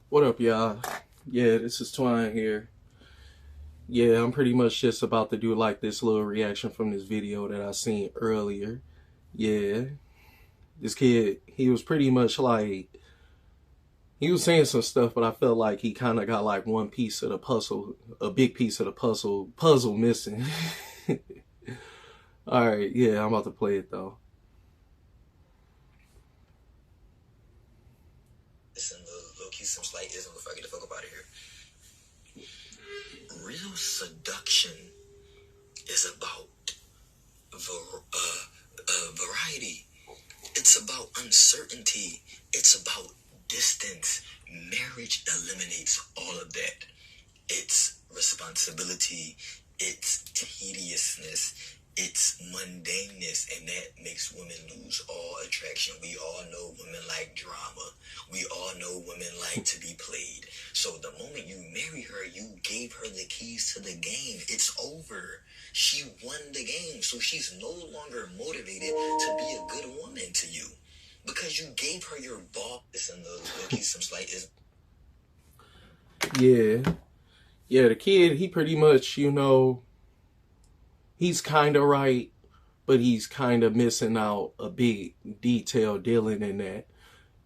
What up, y'all? Yeah, this is Twine here. Yeah, I'm pretty much just about to do like this little reaction from this video that I seen earlier. Yeah, this kid, he was pretty much like, he was saying some stuff, but I felt like he kind of got like one piece of the puzzle, a big piece of the puzzle missing. All right, yeah, I'm about to play it though. Listen, low-key some slight ism before I get the fuck up out of here. Real seduction is about variety. It's about uncertainty. It's about distance. Marriage eliminates all of that. It's responsibility. It's tediousness. It's mundaneness, and that makes women lose all attraction. We all know women like drama. We all know women like to be played. So the moment you marry her, you gave her the keys to the game. It's over. She won the game, so she's no longer motivated to be a good woman to you because you gave her your ball. Listen, the some slight is. Yeah, the kid, he pretty much, he's kind of right, but he's kind of missing out a big detail dealing in that.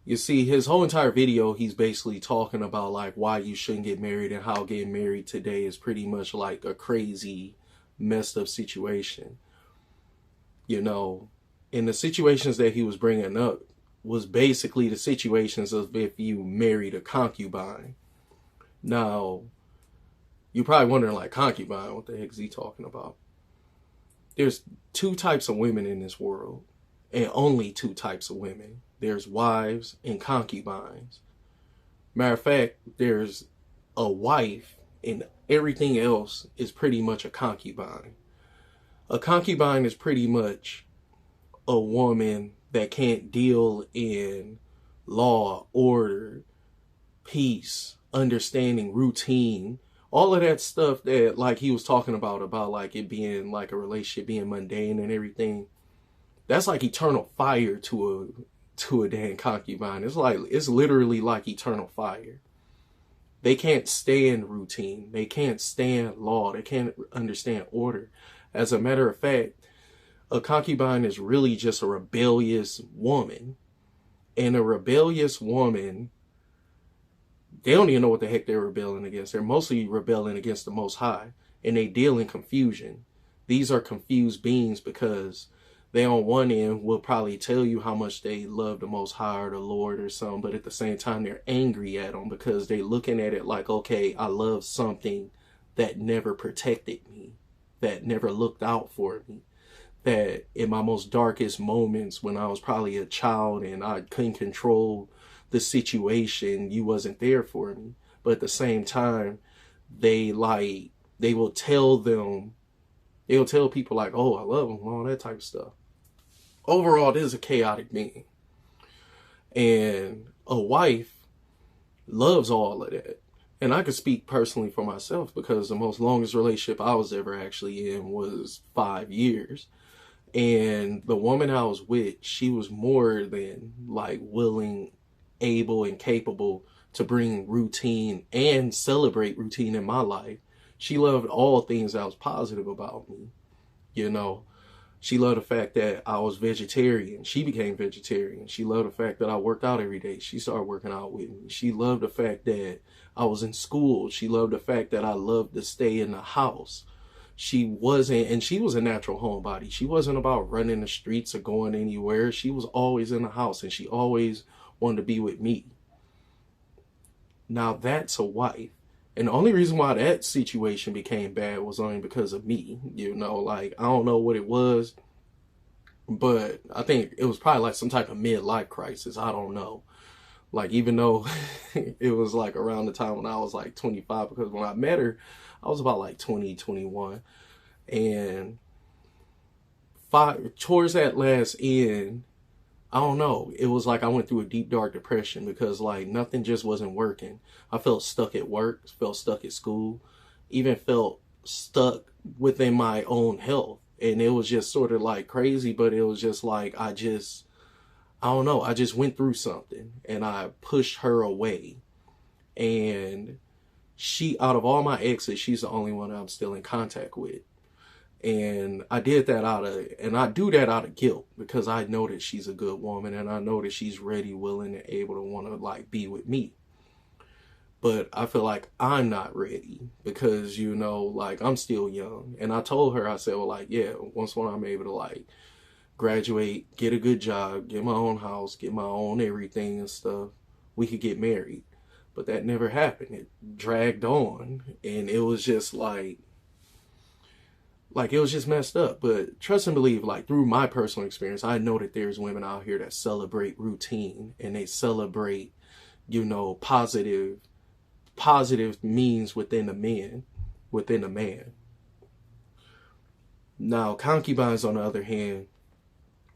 You see, his whole entire video, he's basically talking about like why you shouldn't get married and how getting married today is pretty much like a crazy, messed up situation. And the situations that he was bringing up was basically the situations of if you married a concubine. Now, you're probably wondering like, concubine, what the heck is he talking about? There's two types of women in this world, and only two types of women. There's wives and concubines. Matter of fact, there's a wife, and everything else is pretty much a concubine. A concubine is pretty much a woman that can't deal in law, order, peace, understanding, routine, all of that stuff that like he was talking about like it being like a relationship being mundane and everything. That's like eternal fire to a damn concubine. It's literally like eternal fire. They can't stand routine. They can't stand law. They can't understand order. As a matter of fact, a concubine is really just a rebellious woman. And a rebellious woman, they don't even know what the heck they're rebelling against. They're mostly rebelling against the Most High. And they deal in confusion. These are confused beings because they on one end will probably tell you how much they love the Most High or the Lord or something. But at the same time, they're angry at them because they're looking at it like, okay, I love something that never protected me. That never looked out for me. That in my most darkest moments when I was probably a child and I couldn't control the situation, you wasn't there for me. But at the same time, they will tell people like, oh, I love them, all that type of stuff. Overall, this is a chaotic being. And a wife loves all of that. And I could speak personally for myself because the most longest relationship I was ever actually in was 5 years. And the woman I was with, she was more than like willing, able, and capable to bring routine and celebrate routine in my life. She loved all things that was positive about me. She loved the fact that I was vegetarian. She became vegetarian. She loved the fact that I worked out every day. She started working out with me. She loved the fact that I was in school. She loved the fact that I loved to stay in the house. She was a natural homebody. She wasn't about running the streets or going anywhere. She was always in the house, and she always wanted to be with me. Now that's a wife. And the only reason why that situation became bad was only because of me. I don't know what it was, but I think it was probably like some type of midlife crisis. I don't know. Like, even though it was like around the time when I was like 25, because when I met her, I was about like 20, 21. And towards that last end, I don't know. It was like I went through a deep, dark depression because like nothing just wasn't working. I felt stuck at work, felt stuck at school, even felt stuck within my own health. And it was just sort of like crazy, but it was just like, I don't know. I just went through something and I pushed her away. And she, out of all my exes, she's the only one I'm still in contact with. And I do that out of guilt, because I know that she's a good woman, and I know that she's ready, willing, and able to want to like be with me. But I feel like I'm not ready because, like, I'm still young. And I told her, I said, well, like, yeah, once when I'm able to like graduate, get a good job, get my own house, get my own everything and stuff, we could get married. But that never happened. It dragged on, and it was just like it was just messed up. But trust and believe, like, through my personal experience, I know that there's women out here that celebrate routine, and they celebrate, positive means within a man. Now, concubines, on the other hand,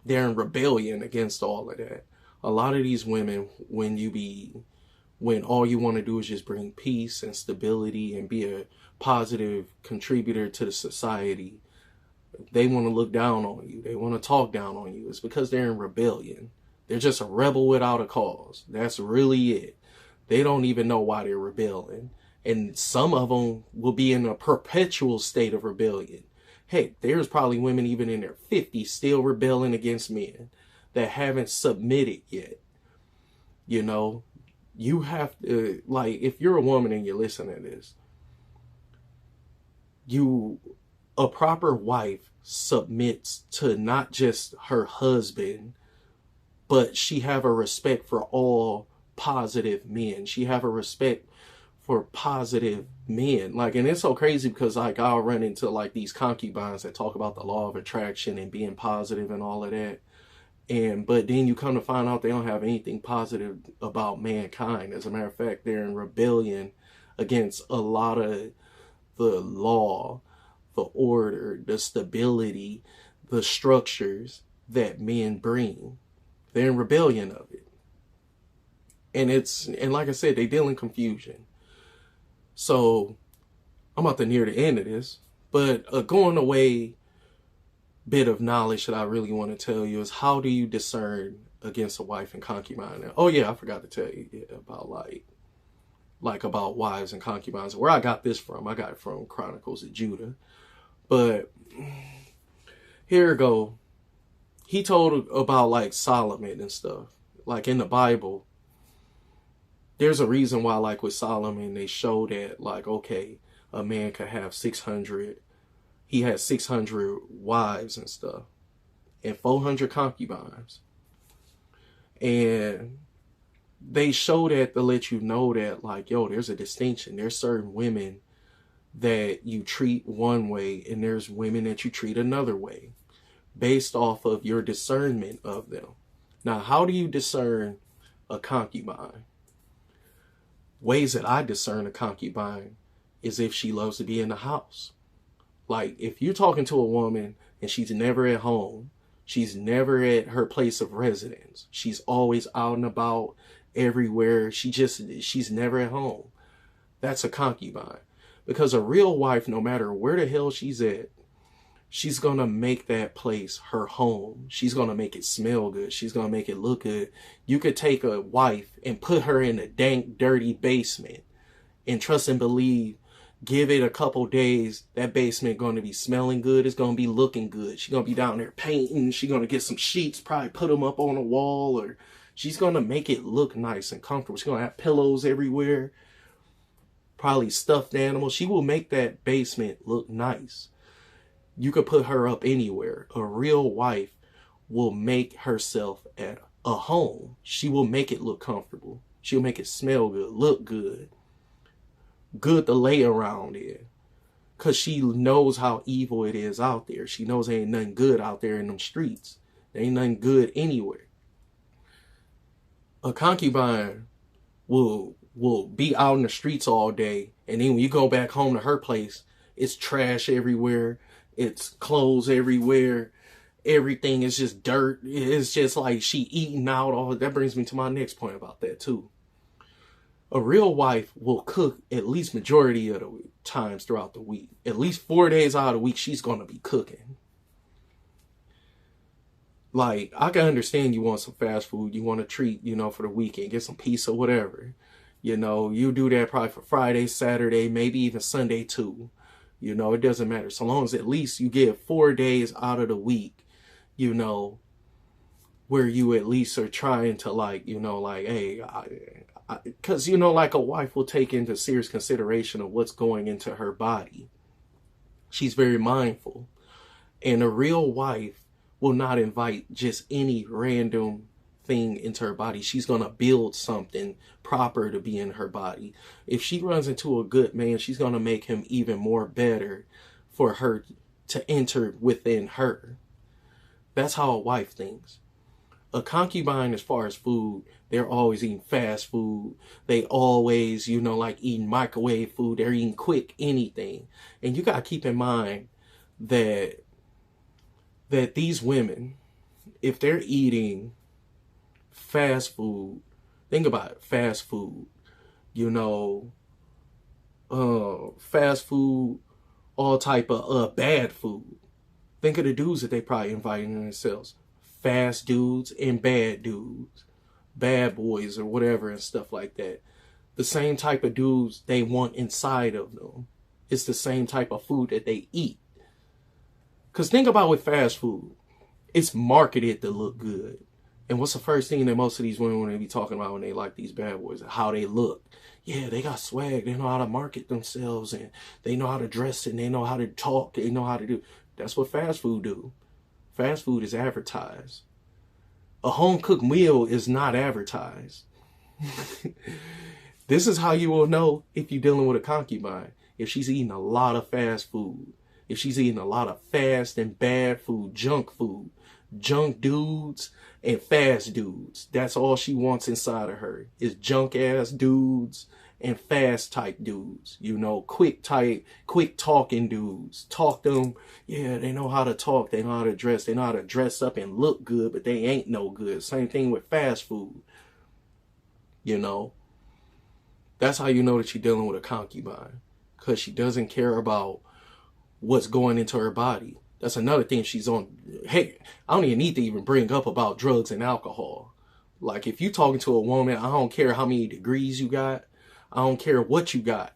they're in rebellion against all of that. A lot of these women, when all you want to do is just bring peace and stability and be a positive contributor to the society, they want to look down on you. They want to talk down on you. It's because they're in rebellion. They're just a rebel without a cause. That's really it. They don't even know why they're rebelling. And some of them will be in a perpetual state of rebellion. Heck, there's probably women even in their 50s still rebelling against men that haven't submitted yet. You have to, like, if you're a woman and you're listening to this, a proper wife submits to not just her husband, but she have a respect for all positive men. She have a respect for positive men. Like, and it's so crazy because, like, I'll run into like these concubines that talk about the law of attraction and being positive and all of that. But then you come to find out they don't have anything positive about mankind. As a matter of fact, they're in rebellion against a lot of the law, the order, the stability, the structures that men bring. They're in rebellion of it. And like I said, they deal in confusion. So I'm about to near the end of this, but a going away bit of knowledge that I really want to tell you is, how do you discern against a wife and concubine? And, oh yeah, I forgot to tell you about like about wives and concubines. Where I got this from, I got it from Chronicles of Judah. But here we go. He told about like Solomon and stuff. Like in the Bible, there's a reason why, like with Solomon, they show that, like, okay, a man could have 600. He had 600 wives and stuff, and 400 concubines. And they show that to let you know that, like, yo, there's a distinction. There's certain women that you treat one way, and there's women that you treat another way, based off of your discernment of them. Now, how do you discern a concubine? Ways that I discern a concubine is if she loves to be in the house. Like, if you're talking to a woman and she's never at home, she's never at her place of residence, she's always out and about everywhere, she's never at home, that's a concubine. Because a real wife, no matter where the hell she's at, she's going to make that place her home. She's going to make it smell good. She's going to make it look good. You could take a wife and put her in a dank, dirty basement, and trust and believe, give it a couple days, that basement going to be smelling good. It's going to be looking good. She's going to be down there painting. She's going to get some sheets, probably put them up on a wall, or she's going to make it look nice and comfortable. She's going to have pillows everywhere, probably stuffed animals. She will make that basement look nice. You could put her up anywhere. A real wife will make herself at a home. She will make it look comfortable. She'll make it smell good, look good. Good to lay around in. Because she knows how evil it is out there. She knows there ain't nothing good out there in them streets. There ain't nothing good anywhere. A concubine will be out in the streets all day, and then when you go back home to her place, it's trash everywhere. It's clothes everywhere. Everything is just dirt. It's just like she eating out all. That brings me to my next point about that too. A real wife will cook at least majority of the times throughout the week. At least 4 days out of the week, she's going to be cooking. Like, I can understand you want some fast food. You want to treat, for the weekend. Get some pizza, whatever. You know, you do that probably for Friday, Saturday, maybe even Sunday too. You know, it doesn't matter. So long as at least you get 4 days out of the week, you know, where you at least are trying to like, you know, like, hey, because, you know, like a wife will take into serious consideration of what's going into her body. She's very mindful. And a real wife will not invite just any random thing into her body. She's going to build something proper to be in her body. If she runs into a good man, she's going to make him even more better for her to enter within her. That's how a wife thinks. A concubine, as far as food, they're always eating fast food. They always, you know, like eating microwave food. They're eating quick anything. And you got to keep in mind that these women, if they're eating fast food, think about it, fast food, you know, fast food, all type of bad food. Think of the dudes that they probably inviting themselves. Fast dudes and bad dudes, bad boys or whatever and stuff like that. The same type of dudes they want inside of them. It's the same type of food that they eat. Because think about with fast food, it's marketed to look good. And what's the first thing that most of these women want to be talking about when they like these bad boys? How they look. Yeah, they got swag. They know how to market themselves, and they know how to dress, and they know how to talk. They know how to do. That's what fast food do. Fast food is advertised. A home-cooked meal is not advertised. This is how you will know if you're dealing with a concubine. If she's eating a lot of fast food. If she's eating a lot of fast and bad food, junk dudes and fast dudes. That's all she wants inside of her is junk ass dudes and fast type dudes. You know, quick talking dudes. Talk them. Yeah, they know how to talk. They know how to dress. They know how to dress up and look good, but they ain't no good. Same thing with fast food. You know, that's how you know that you're dealing with a concubine, because she doesn't care about what's going into her body. That's another thing she's on. Hey, I don't even need to even bring up about drugs and alcohol. Like, if you talking to a woman, I don't care how many degrees you got. I don't care what you got.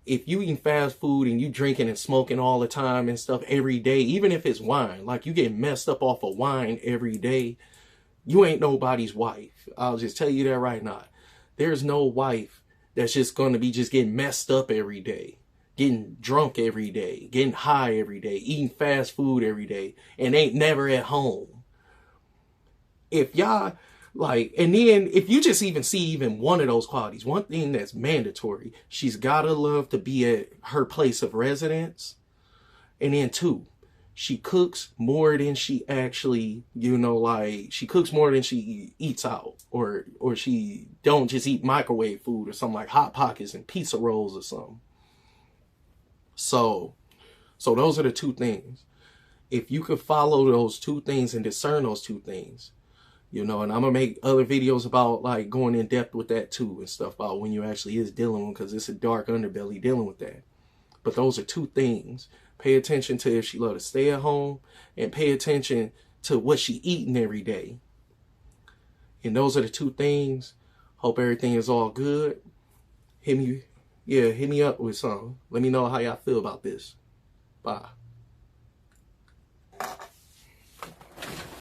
If you eating fast food and you drinking and smoking all the time and stuff every day, even if it's wine, like you get messed up off of wine every day, you ain't nobody's wife. I'll just tell you that right now. There's no wife that's just going to be just getting messed up every day, getting drunk every day, getting high every day, eating fast food every day, and ain't never at home. If y'all, like, and then if you just even see even one of those qualities, one thing that's mandatory, she's got to love to be at her place of residence. And then 2, she cooks more than she actually, you know, like, she cooks more than she eats out. Or she don't just eat microwave food or something like Hot Pockets and pizza rolls or something. So those are the 2 things. If you could follow those 2 things and discern those 2 things, you know, and I'm going to make other videos about like going in depth with that too and stuff about when you actually is dealing with, because it's a dark underbelly dealing with that. But those are 2 things. Pay attention to if she love to stay at home, and pay attention to what she eating every day. And those are the 2 things. Hope everything is all good. Hit me up with something. Let me know how y'all feel about this. Bye.